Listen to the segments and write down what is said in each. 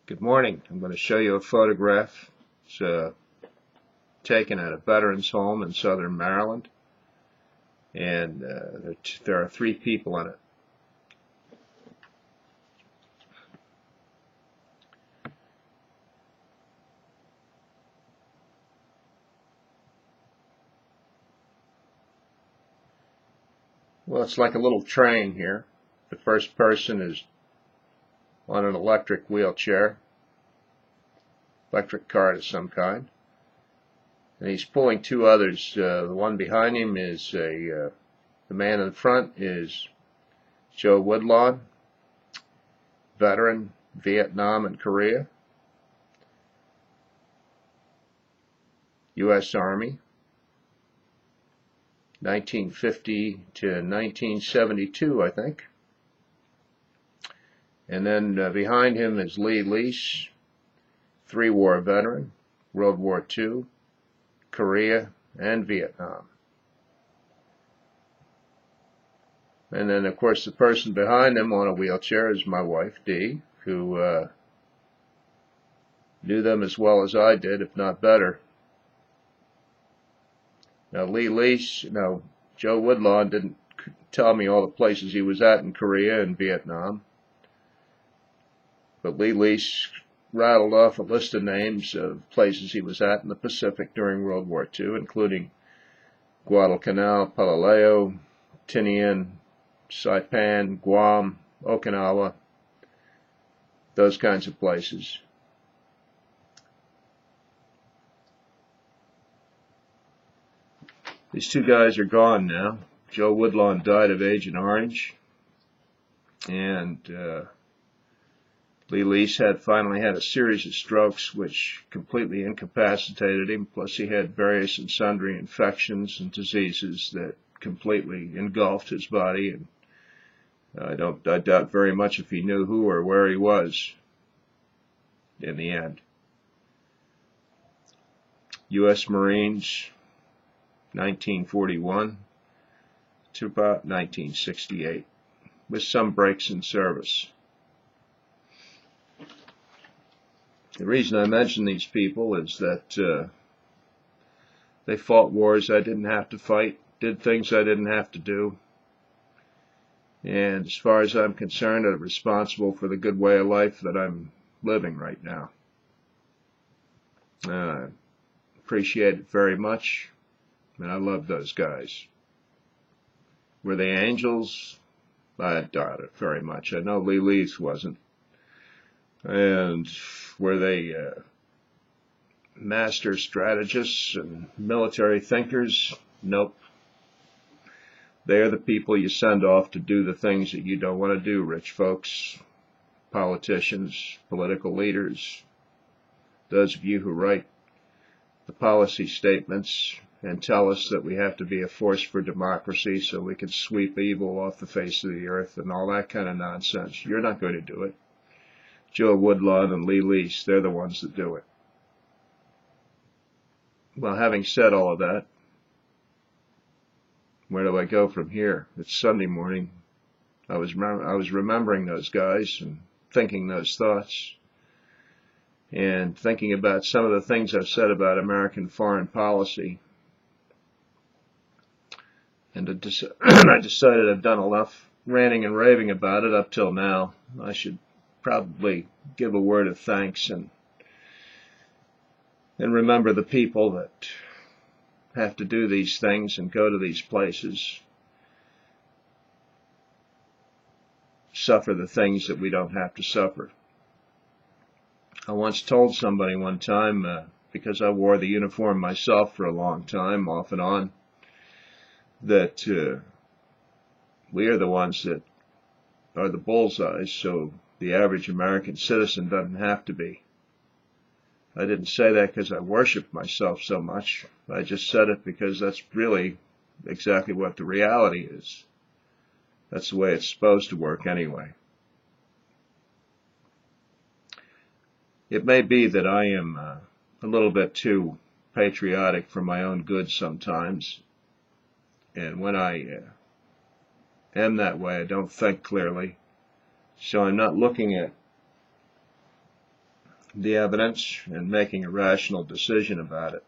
Good morning. I'm going to show you a photograph. It's taken at a veterans home in southern Maryland, and there are three people in it. Well, it's like a little train here. The first person is on an electric wheelchair, electric cart of some kind, and he's pulling two others. The one behind him is the man in front is Joe Woodlawn, veteran, Vietnam and Korea, U.S. Army, 1950 to 1972, I think. And then behind him is Lee Lease, three-war veteran, World War II, Korea, and Vietnam. And then, of course, the person behind him on a wheelchair is my wife, Dee, who knew them as well as I did, if not better. Now, Joe Woodlawn didn't tell me all the places he was at in Korea and Vietnam. But Lee Lease rattled off a list of names of places he was at in the Pacific during World War II, including Guadalcanal, Palileo, Tinian, Saipan, Guam, Okinawa, those kinds of places. These two guys are gone now. Joe Woodlawn died of Agent Orange, and Lee Lease finally had a series of strokes which completely incapacitated him, plus he had various and sundry infections and diseases that completely engulfed his body, and I doubt very much if he knew who or where he was in the end. U.S. Marines, 1941 to about 1968, with some breaks in service. The reason I mention these people is that they fought wars I didn't have to fight, did things I didn't have to do, and as far as I'm concerned, I'm responsible for the good way of life that I'm living right now. I appreciate it very much, and I love those guys. Were they angels? I doubt it very much. I know Lee Lease wasn't. And were they master strategists and military thinkers? Nope. They are the people you send off to do the things that you don't want to do, rich folks, politicians, political leaders, those of you who write the policy statements and tell us that we have to be a force for democracy so we can sweep evil off the face of the earth and all that kind of nonsense. You're not going to do it. Joe Woodlawn and Lee Lease, they're the ones that do it. Well, having said all of that, where do I go from here? It's Sunday morning. I was remembering those guys and thinking those thoughts and thinking about some of the things I've said about American foreign policy. And I decided I've done enough ranting and raving about it up till now. I should probably give a word of thanks and remember the people that have to do these things and go to these places, suffer the things that we don't have to suffer. I once told somebody one time, because I wore the uniform myself for a long time, off and on, that we are the ones that are the bullseyes, so the average American citizen doesn't have to be. I didn't say that because I worship myself so much. I just said it because that's really exactly what the reality is. That's the way it's supposed to work anyway. It may be that I am a little bit too patriotic for my own good sometimes, and when I am that way, I don't think clearly. So I'm not looking at the evidence and making a rational decision about it.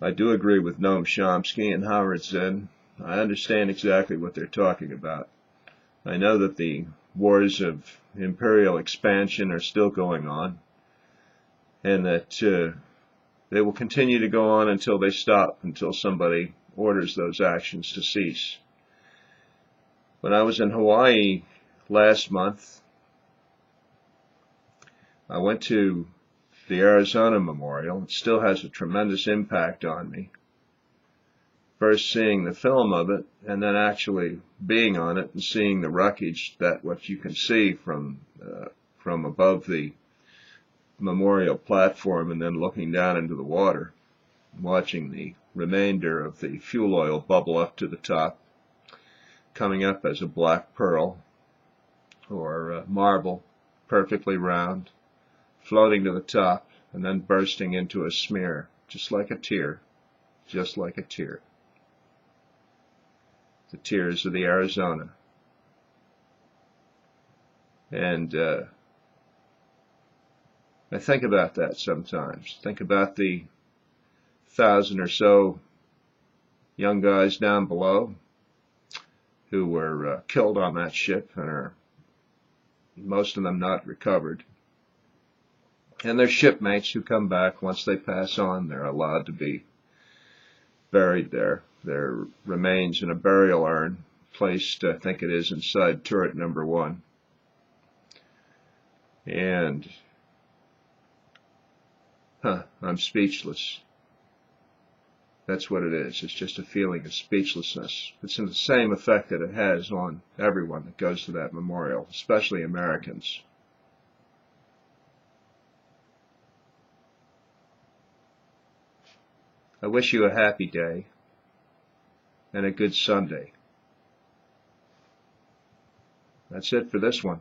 I do agree with Noam Chomsky and Howard Zinn. I understand exactly what they're talking about. I know that the wars of imperial expansion are still going on, and that they will continue to go on until they stop, until somebody orders those actions to cease. When I was in Hawaii last month, I went to the Arizona Memorial. It still has a tremendous impact on me. First seeing the film of it, and then actually being on it and seeing the wreckage, that what you can see from above the memorial platform, and then looking down into the water, watching the remainder of the fuel oil bubble up to the top, coming up as a black pearl or marble, perfectly round, floating to the top, and then bursting into a smear, just like a tear, just like a tear. The tears of the Arizona. And I think about that sometimes. Think about the 1,000 or so young guys down below who were killed on that ship and are, most of them, not recovered. And their shipmates who come back once they pass on. They're allowed to be buried there. Their remains in a burial urn placed, I think it is, inside turret number 1. And I'm speechless. That's what it is. It's just a feeling of speechlessness. It's the same effect that it has on everyone that goes to that memorial, especially Americans. I wish you a happy day and a good Sunday. That's it for this one.